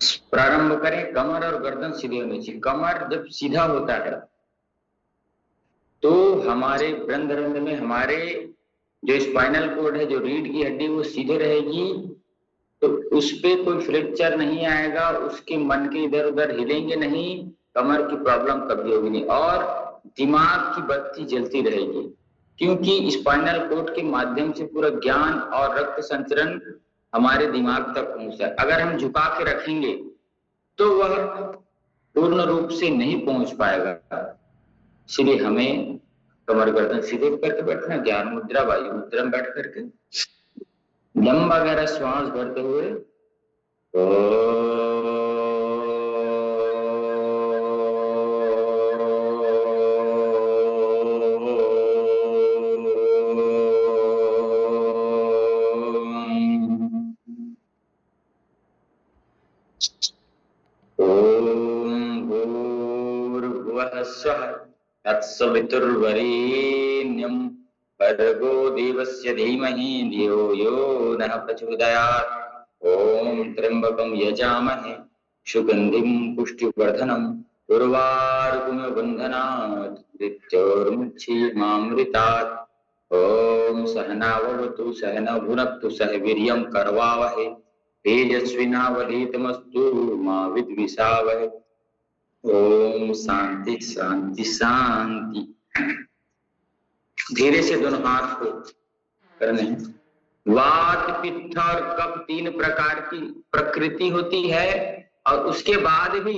प्रारंभ करें। कमर और गर्दन सीधे होनी चाहिए। कमर जब सीधा होता है तो हमारे ब्रह्मरंध्र में हमारे जो स्पाइनल कोड है, जो रीढ़ की हड्डी, वो सीधे रहेगी, तो उस पे कोई फ्रैक्चर नहीं आएगा, उसके मन के इधर उधर हिलेंगे नहीं, कमर की प्रॉब्लम कभी होगी नहीं, और दिमाग की बत्ती जलती रहेगी, क्योंकि स्पाइनल कोड के माध्यम से पूरा ज्ञान और रक्त संचरण हमारे दिमाग तक पहुंचता है। अगर हम झुका के रखेंगे तो वह पूर्ण रूप से नहीं पहुंच पाएगा। इसलिए हमें कमर गर्दन सीधे करके बैठना, ज्ञान मुद्रा, वायु मुद्रा में बैठ करके लंबा गहरा श्वास भरते हुए तत्सवितुर्वरेण्यं भर्गो देवस्य धीमहि धियो यो नः प्रचोदयात्। ओम त्र्यंबकं यजामहे सुगंधिं पुष्टिवर्धनम् उर्वारुकमिव बन्धनात् मृत्योर्मुक्षीयमामृतात्। ओम सहनाववतु सहनौ भुनक्तु सह वीर्यं करवावहै तेजस्विनावधीतमस्तु मा विद्विषावहै। ओम शांति शांति शांति। धीरे से दोनों हाथ को करने हैं। वात पित्त और कफ तीन प्रकार की प्रकृति होती है, और उसके बाद भी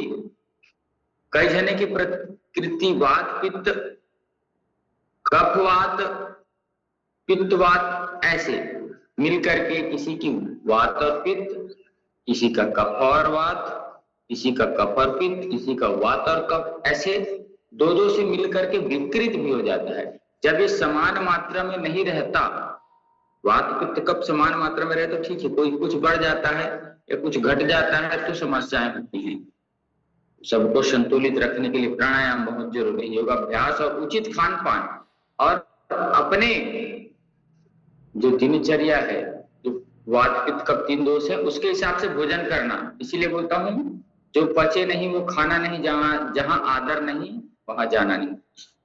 कई जने की प्रकृति वात पित्त, कफवात, पित्तवात ऐसे मिलकर के किसी की वात और पित्त, किसी का कफ और वात, किसी का कफ और पित्त, किसी का वात और कफ, ऐसे दो दो से मिलकर के विकृत भी हो जाता है। जब ये समान मात्रा में नहीं रहता, वात पित्त कफ समान मात्रा में रहे तो ठीक है, कोई कुछ बढ़ जाता है या कुछ घट जाता है तो समस्याएं होती हैं। सबको संतुलित रखने के लिए प्राणायाम बहुत जरूरी है, योगाभ्यास और उचित खान पान, और अपने जो दिनचर्या है, जो वात पित्त कफ तीन दोष है, उसके हिसाब से भोजन करना। इसीलिए बोलता हूँ, जो पचे नहीं वो खाना नहीं, जहां आदर नहीं वहां जाना नहीं,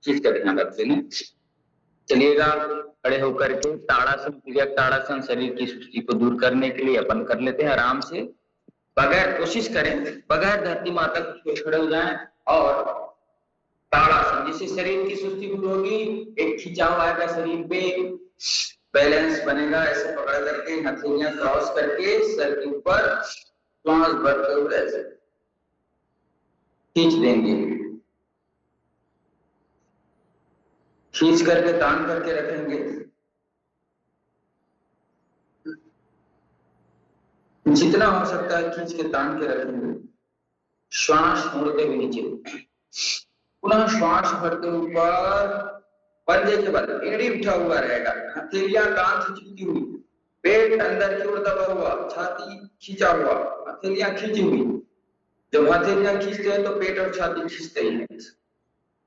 चीज का ध्यान रख देना। चलिएगा, खड़े होकर के ताड़ासन, क्रिया ताड़ासन, शरीर की सुस्ती को दूर करने के लिए अपन कर लेते हैं आराम से। बगैर कोशिश करें, बगैर धरती माता को खड़े हो जाएं, और ताड़ासन, जिससे शरीर की सुस्ती दूर होगी, एक खिंचाव आएगा शरीर पे, बैलेंस बनेगा। ऐसे पकड़ करके हथेलियां क्रॉस करके सर के ऊपर श्वास भरते हुए ऐसे खींच देंगे, खींच करके तान करके रखेंगे। जितना हो सकता है खींच के तान के रखेंगे। श्वास छोड़ते हुए नीचे, पुनः श्वास भरते ऊपर, पंजे के बाद एड़ी उठा हुआ रहेगा, हथेलियां कान से चिपकी हुई, पेट अंदर की ओर दबा हुआ, छाती खींचा हुआ, हथेलियां खींची हुई। जब हथेलियां खींचते हैं तो पेट और छाती खींचते ही हैं।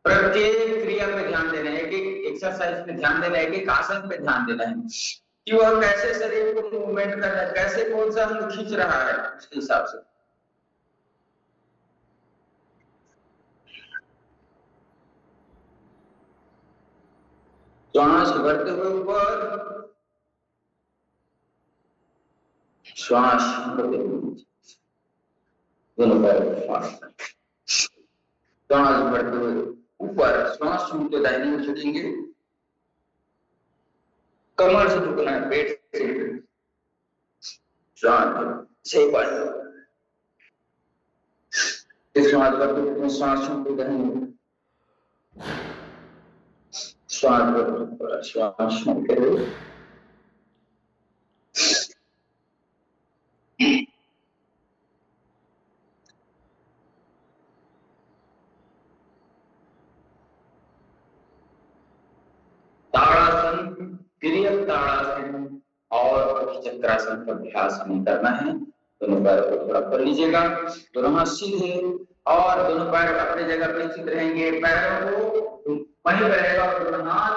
प्रत्येक क्रिया पे ध्यान देना है, एक एक एक्सरसाइज पे ध्यान देना है, एक एक आसन पे ध्यान देना है कि वह कैसे शरीर को मूवमेंट कर रहा है, कैसे कौन सा अंग खींच रहा है, उसके हिसाब से। श्वास भरते हुए ऊपर, श्वास भरते हुए दोनों पैर श्वास भरते हुए ऊपर, श्वास छोड़ते दाहिनी ओर झुकेंगे, कमर से झुकना है, पेट से श्वास सही बात। श्वास भरते हुए श्वास छोड़ते दाहिनी, श्वास भरते श्वास छोड़ते हुए ताड़ासन, तिर्यक ताड़ासन और चक्रासन का अभ्यास हमें करना है। दोनों पैरों को थोड़ा कर लीजिएगा, दोनों हाथ सीधे, और दोनों पैर अपनी जगह पे स्थित रहेंगे। पैरों को वहीं पे रहेगा, और दोनों हाथ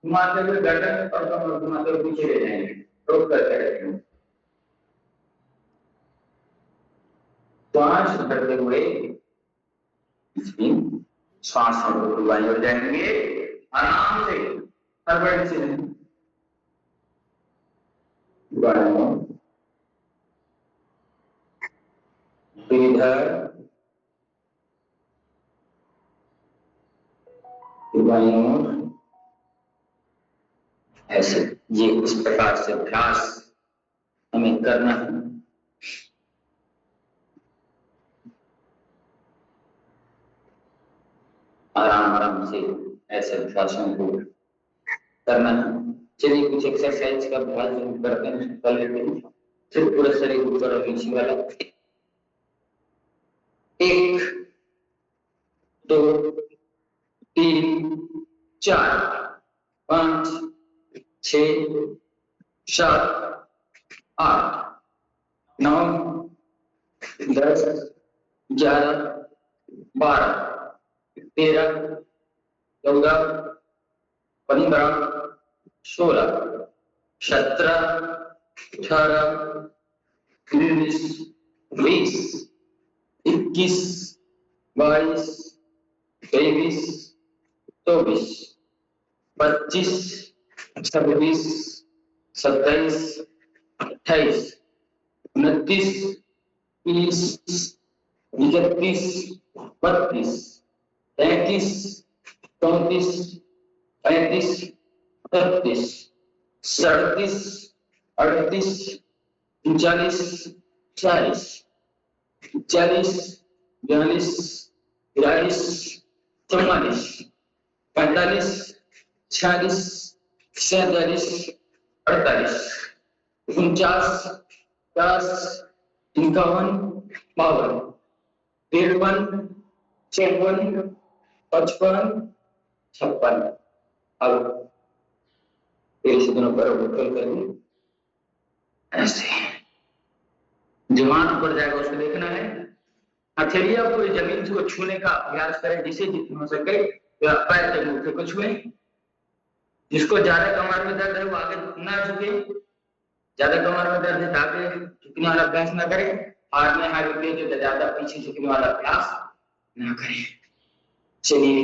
घुमाते हुए गर्दन और कमर घुमाते हुए पीछे ले जाएंगे, रोक करके रखेंगे। श्वास भरते हुए इसमें श्वास बाई हो जाएंगे आराम से, हड़बड़ी से नहीं। इधर ऐसे, ये इस प्रकार से अभ्यास हमें करना है। आराम आराम से ऐसे अभ्यासों को करना है। चलिए कुछ एक्सरसाइज का अभ्यास जो करते हैं कर लेते हैं। सिर्फ पूरा शरीर ऊपर और नीचे वाला। 1 2 3 4 5 6 7 8 9 10 11 12 13 14 15 16 17 18 19 20 21 22 23 24 25 26 27 28 29 30 31 32 33 34 35 36 37 38 39 40 40 42 43 44 45 46 47 48 49 50 51 52 53 54 55 56। अब फिर इसी दोनों पर उठल करेंगे ऐसे। जवान ऊपर जाएगा उसको देखना है। हथेलियां पूरी जमीन को छूने का अभ्यास करें, जिसे जितना हो सके पैर के अंगूठे को छुए। जिसको ज्यादा कमर में दर्द है वो आगे ना झुके, ज्यादा कमर में दर्द है आगे झुकने वाला अभ्यास ना करें। हाथ में हाथ रखिए तो ज्यादा पीछे झुकने वाला अभ्यास ना करें। चलिए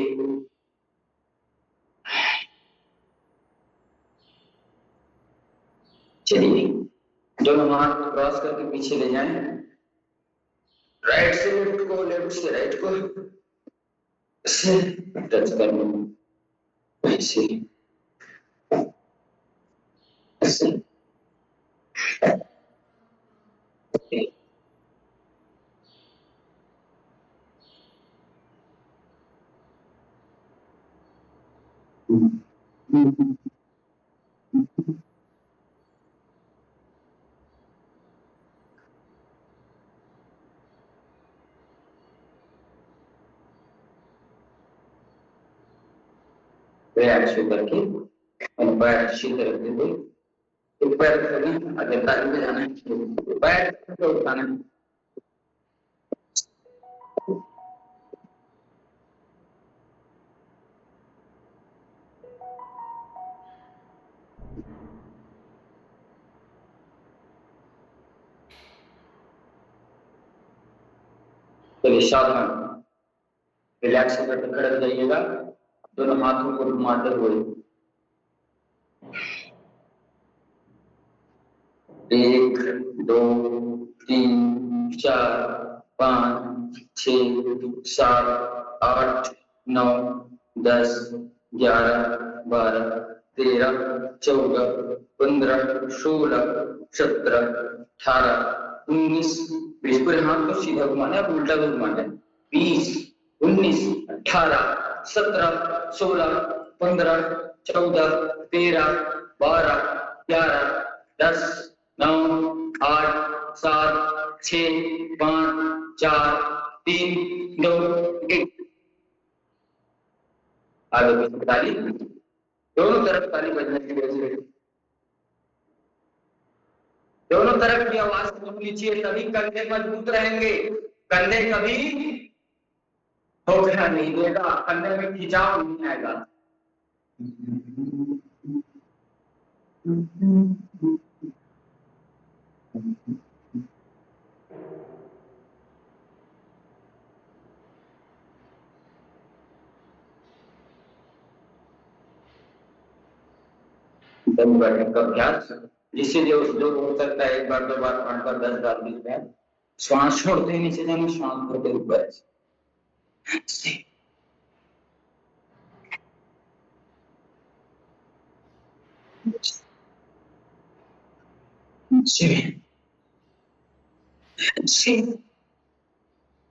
चलिए दोनों हाथ क्रॉस करके पीछे ले जाएं। राइट से लेफ्ट को, लेफ्ट से राइट को से टच कर लो ऐसे ऐसे। पैर छू करके और पैर सीधे रखते हुए एक पैर रखना, अगर ताली में जाना है पैर को उठाना है। चलिए सावधान, रिलैक्स होकर खड़े हो जाइएगा, दोनों हाथों को घुमाते हुए। 1 2 3 4 5 6 7 8 9 10 11 12 13 14 15 16 17 18 19 20। पूरे हाथ को सीधा घुमाना है, उल्टा भी घुमाना है। 20 19 18 17 16 15 14 13 12 11 10 9 8 7 6 5 4 3 2 1। आगे पीछे ताली, दोनों तरफ ताली बजने की वजह से दोनों तरफ की आवाज सुन लीजिए, तभी कंधे मजबूत रहेंगे। कंधे कभी धोखा नहीं देगा, कंधे में खिंचाव नहीं आएगा। दम बैठक का अभ्यास, जिससे जो हो सकता है 1 बार 2 बार 5 बार 10 बार 20 बार श्वास छोड़ते ही नीचे जाना, श्वास भरते ऊपर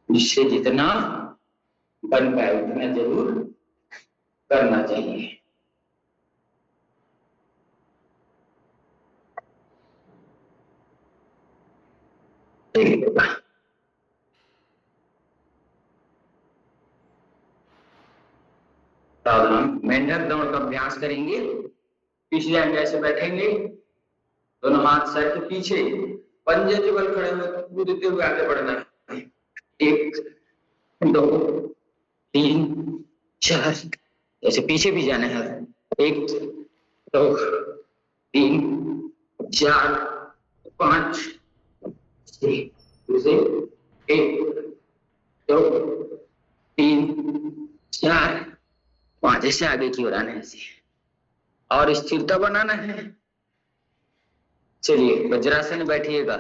जिससे जितना बन पाए उतना जरूर करना चाहिए। तब हम मेंढक दौड़ का अभ्यास करेंगे। पीछे जाएंगे, ऐसे बैठेंगे, दोनों हाथ सर के पीछे, पंजे के बल खड़े हुए कूदते हुए आगे बढ़ना है। 1 2 3 4, ऐसे पीछे भी जाना है। 1 2 3 4 5 6, 1 2 3 4 5, ऐसे आगे की ओर आना है ऐसे, और स्थिरता बनाना है। चलिए वज्रासन में बैठिएगा।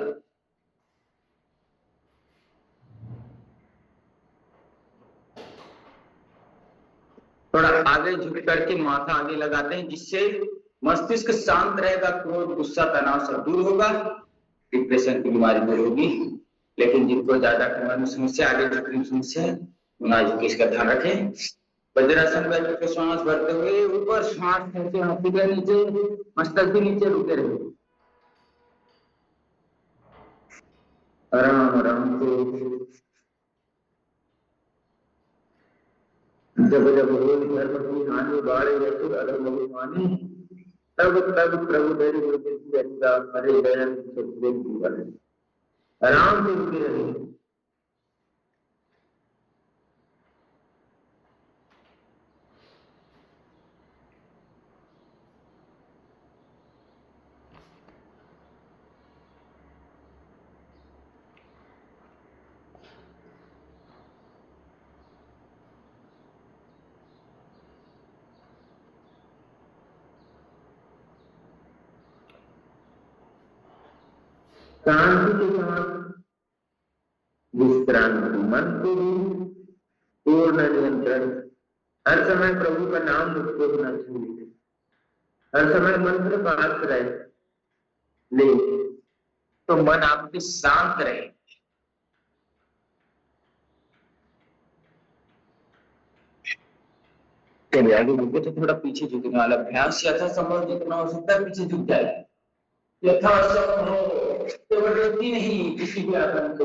थोड़ा आगे झुक करके माथा आगे लगाते हैं, जिससे मस्तिष्क शांत रहेगा, क्रोध गुस्सा तनाव सब दूर होगा, डिप्रेशन की बीमारी दूर होगी। लेकिन जिनको ज्यादा कमर में समस्या, आगे झुकने की समस्या है, उन्हें इसका ध्यान रखें। वज्रासन बैठ के श्वास भरते हुए ऊपर, श्वास नीचे, मस्तक भी नीचे रुके रहे। आराम आराम से जब जब रोज घर पर आने बाड़े रसुल अलग भगवानी, तब तब प्रभु तेरे हरे दयाल आराम से रुके रहे। शांति के साथ विश्राम, मन को भी पूर्ण नियंत्रण, हर समय प्रभु का नाम मुझको होना चाहिए, हर समय मंत्र पाठ रहे, ले तो मन आपके शांत रहे। आगे झुके तो थोड़ा पीछे झुकने वाला अभ्यास, यथासंभव जितना हो सकता है पीछे झुक जाए, यथासंभव, जबरदस्ती नहीं किसी भी आसन को।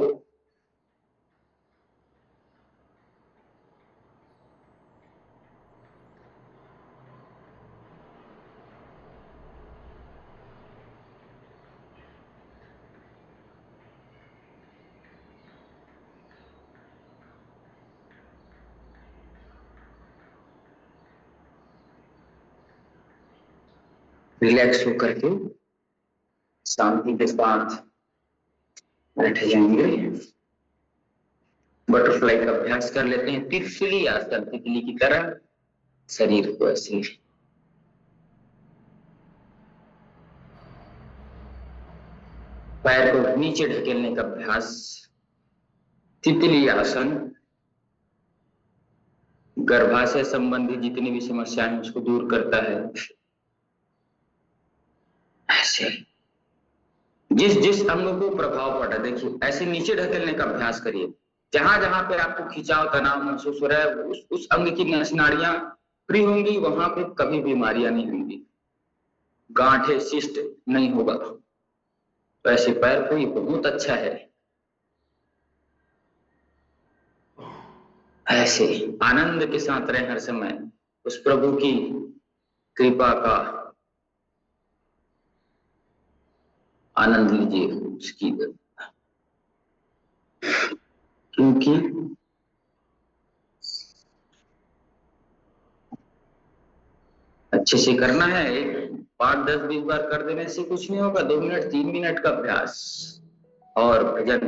रिलैक्स होकर के शांति के साथ बैठे जाएंगे। बटरफ्लाई का अभ्यास कर लेते हैं। तितली आसन, तितली की तरह शरीर को ऐसे पैर को नीचे ढकेलने का अभ्यास। तितली आसन गर्भाशय संबंधी जितनी भी समस्याएं उसको दूर करता है। ऐसे जिस जिस अंग को प्रभाव पड़ा, देखिए ऐसे नीचे ढकेलने का अभ्यास करिए। जहां जहां पे आपको खिंचाव तनाव महसूस हो रहा है, उस अंग की नस नाड़ियां फ्री होंगी, वहां पे कभी बीमारियां नहीं होंगी, गांठे शिष्ट नहीं होगा। तो ऐसे पैर को ये बहुत अच्छा है। ऐसे आनंद के साथ रहे हर समय, उस प्रभु की कृपा का आनंद लीजिए उसकी, क्योंकि अच्छे से करना है। 5 10 20 बार कर देने से कुछ नहीं होगा, 2 मिनट 3 मिनट का अभ्यास। और भजन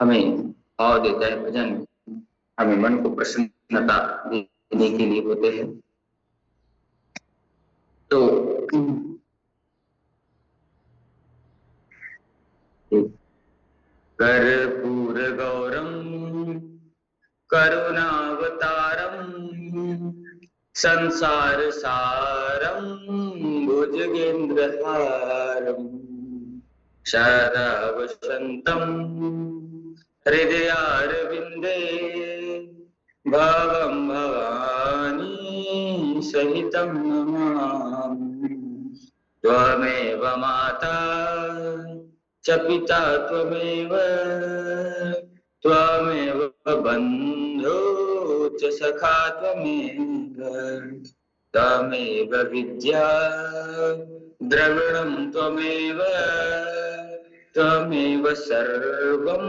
हमें भाव देता है, भजन हमें मन को प्रसन्नता देने के लिए होते हैं। तो कर्पूर गौरम करुणावतारम संसार सारम भुजगेन्द्रहारम सदा वसंतम हृदयारविंदे भवं भवानी सहितं नमामि। त्वमेव माता च पिता त्वमेव त्वमेव बन्धो च सखा त्वमेव त्वमेव विद्या द्रविणं त्वमेव त्वमेव सर्वं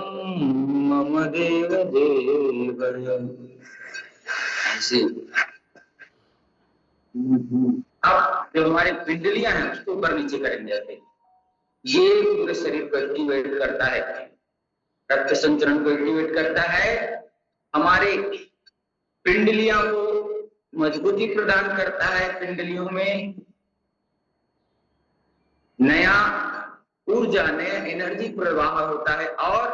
मम देव देव। ऐसे अब जो हमारी पिंडलियां हैं उसको ऊपर नीचे करेंगे ऐसे। ये पूरे शरीर को एक्टिवेट करता है, रक्त संचरण को एक्टिवेट करता है, हमारे पिंडलियों को मजबूती प्रदान करता है, पिंडलियों में नया ऊर्जा नया एनर्जी प्रवाह होता है और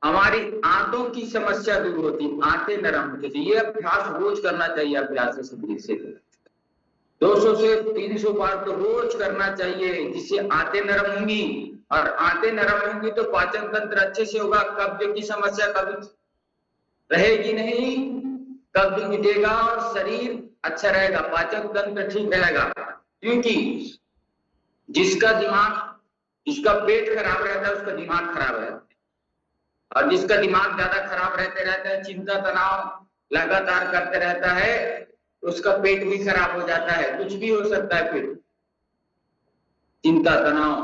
हमारी आंतों की समस्या दूर होती है, आंतें नरम होती है। ये अभ्यास रोज करना चाहिए, अभ्यास से 200 से 300 बार तो रोज करना चाहिए, जिससे आंतें नरम होंगी और आंतें नरम होंगी तो पाचन तंत्र अच्छे से होगा, कब्ज की समस्या कभी रहेगी नहीं, कब्ज मिटेगा और शरीर अच्छा रहेगा, पाचन तंत्र ठीक रहेगा। क्योंकि जिसका पेट खराब रहता है उसका दिमाग खराब रहता है, और जिसका दिमाग ज्यादा खराब रहते रहता है, चिंता तनाव लगातार करते रहता है, उसका पेट भी खराब हो जाता है, कुछ भी हो सकता है। फिर चिंता तनाव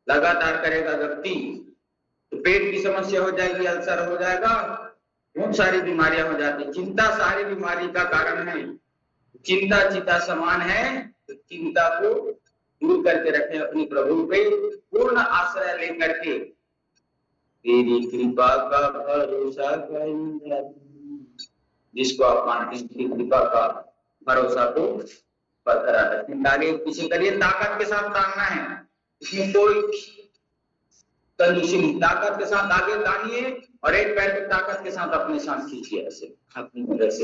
लगातार करेगा व्यक्ति तो पेट की समस्या हो जाएगी, अल्सर हो जाएगा, बहुत सारी बीमारियां हो जाती। चिंता सारी बीमारी का कारण है। चिंता चिता समान है, तो चिंता को दूर करके रखें, अपनी प्रभु पे पूर्ण आश्रय लेकर के, तेरी कृपा का भरोसा करेंगे। जिसको आप मानते हैं तेरी कृपा का भरोसा को बरकरार रखें। आगे पीछे करिए, ताकत के साथ तानना है, इसमें कोई कंजूसी नहीं, ताकत के साथ आगे तानिए और एक पैर की ताकत के साथ अपने साथ खींचिए, ऐसे अपनी मदद से।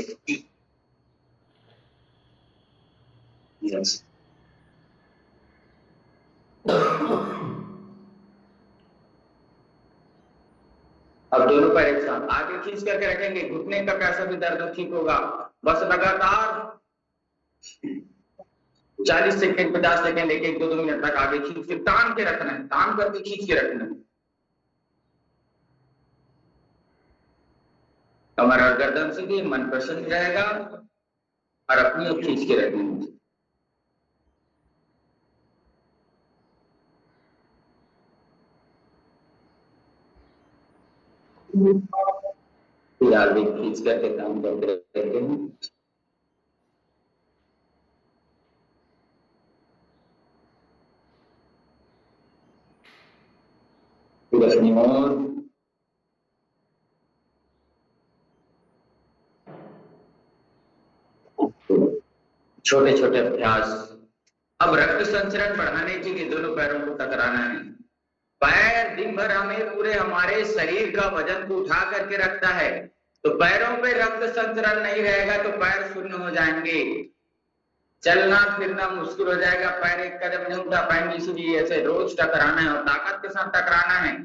यस, अब दोनों पैर एक साथ आगे खींच करके रखेंगे, घुटने का कैसा भी दर्द ठीक होगा। बस लगातार 40 सेकंड 50 सेकंड एक 1-2 मिनट तक आगे खींच के तान के रखना है, तान करके खींच के रखना है। कमर और गर्दन से भी मन प्रसन्न रहेगा और अपनी ओर खींच के रखना है। फिर आगे खींच करके काम करते रहते हैं। फिर अपनी ओर छोटे छोटे अभ्यास। अब रक्त संचरण बढ़ाने के लिए दोनों पैरों को टकराना है। पैर दिन भर हमें पूरे हमारे शरीर का वजन को उठा करके रखता है, तो पैरों पे रक्त संचरण नहीं रहेगा तो पैर शून्य हो जाएंगे, चलना फिरना मुश्किल हो जाएगा, पैर एक कदम नहीं उठा पाएंगे। इसलिए ऐसे रोज टकराना है और ताकत के साथ टकराना है।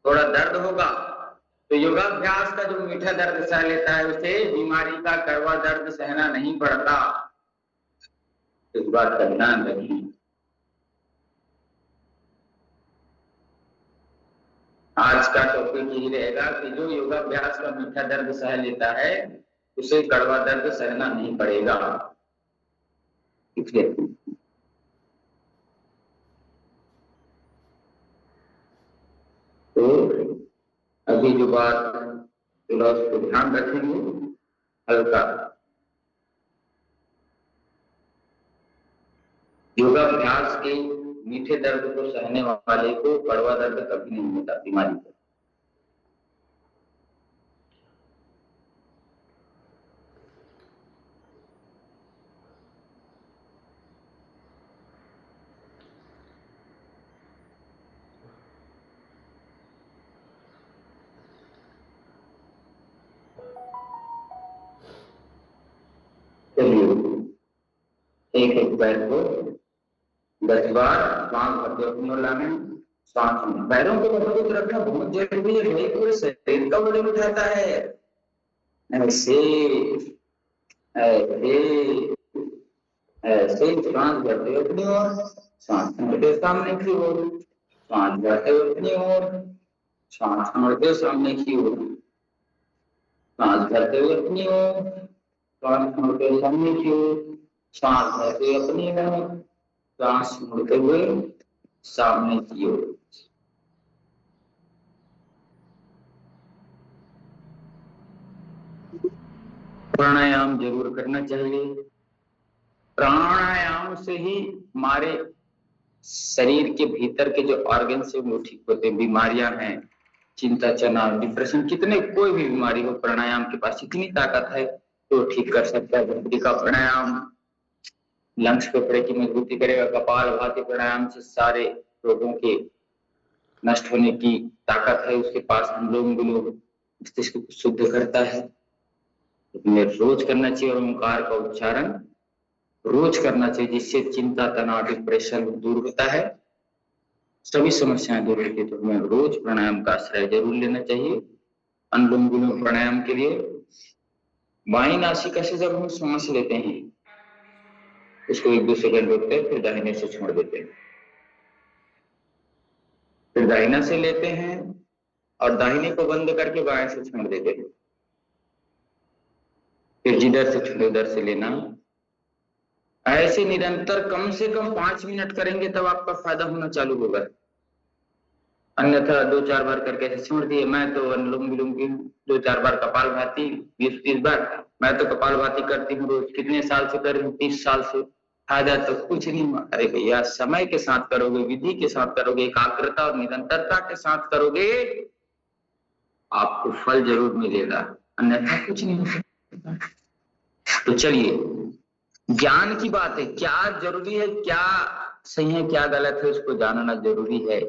थोड़ा दर्द होगा तो योगाभ्यास का जो मीठा दर्द सह लेता है उसे बीमारी का कड़वा दर्द सहना नहीं पड़ता। इस बात का ध्यान रखिए। आज का टॉपिक यही रहेगा कि जो योगाभ्यास का मीठा दर्द सह लेता है उसे कड़वा दर्द सहना नहीं पड़ेगा। तो अभी जो बात थोड़ा उसको ध्यान रखेंगे, हल्का योगाभ्यास के मीठे दर्द को सहने वाले को कड़वा दर्द कभी नहीं होता बीमारी को। एक एक पैर को 10 बार श्वास भरते अपनी ओर लाना, श्वास में पैरों को मजबूत रखना बहुत जरूरी है भाई, पूरे शरीर का वजन उठाता है। ऐसे ऐसे ऐसे श्वास भरते अपनी ओर, श्वास छोड़ते सामने की ओर, श्वास भरते अपनी ओर, श्वास छोड़ते सामने की ओर, श्वास भरते हुए अपनी ओर, श्वास छोड़ते सामने की ओर, श्वास भरते अपनी ओर, श्वास छोड़ते हुए सामने की ओर। प्राणायाम जरूर करना चाहिए। प्राणायाम से ही हमारे शरीर के भीतर के जो ऑर्गन से वो ठीक होते हैं। बीमारियां हैं, चिंता, तनाव, डिप्रेशन, कितने कोई भी बीमारी हो, प्राणायाम के पास इतनी ताकत है तो ठीक कर सकता है। भस्त्रिका प्राणायाम लंग्स फेफड़े की मजबूती करेगा। कपालभाति प्राणायाम से सारे रोगों के नष्ट होने की ताकत है उसके पास। अनुलोम विलोम मस्तिष्क को शुद्ध करता है, इसमें रोज करना चाहिए। और ओंकार का उच्चारण रोज करना चाहिए, जिससे चिंता, तनाव, डिप्रेशन दूर होता है, सभी समस्याएं दूर होती है। तो हमें रोज प्राणायाम का आश्रय जरूर लेना चाहिए। अनुलोम विलोम प्राणायाम के लिए बाईं नासिका से जब हम सांस लेते हैं उसको 1-2 सेकंड रोकते हैं, फिर दाहिने से छोड़ देते हैं, फिर दाहिना से लेते हैं और दाहिने को बंद करके बाएं से छोड़ देते हैं, फिर जिधर से छोड़े उधर से लेना। ऐसे निरंतर कम से कम 5 मिनट करेंगे तब आपका फायदा होना चालू होगा। अन्यथा 2-4 बार करके ऐसे छोड़ दिए। मैं तो अनुलोम विलोम की 2-4 बार, कपालभाति 20-30 बार। मैं तो कपालभाति करती हूँ रोज, कितने साल से कर रही हूँ, 30 साल से। फायदा तो कुछ नहीं। अरे भैया, समय के साथ करोगे, विधि के साथ करोगे, एकाग्रता और निरंतरता के साथ करोगे, आपको फल जरूर मिलेगा, अन्यथा कुछ नहीं हो सकता। तो चलिए, ज्ञान की बात है, क्या जरूरी है, क्या सही है, क्या गलत है, उसको जानना जरूरी है।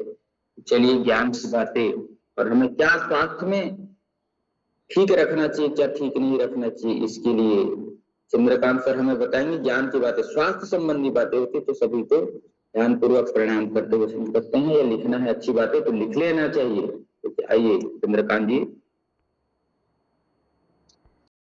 चलिए, ज्ञान की बातें, और हमें क्या स्वास्थ्य में ठीक रखना चाहिए, क्या ठीक नहीं रखना चाहिए, इसके लिए चंद्रकांत सर हमें बताएंगे। ज्ञान की बातें, स्वास्थ्य संबंधी बातें होती तो सभी को ध्यान पूर्वक प्राणायाम करते हुए सुन सकते हैं। या लिखना है अच्छी बातें तो लिख लेना चाहिए। तो आइए चंद्रकांत जी।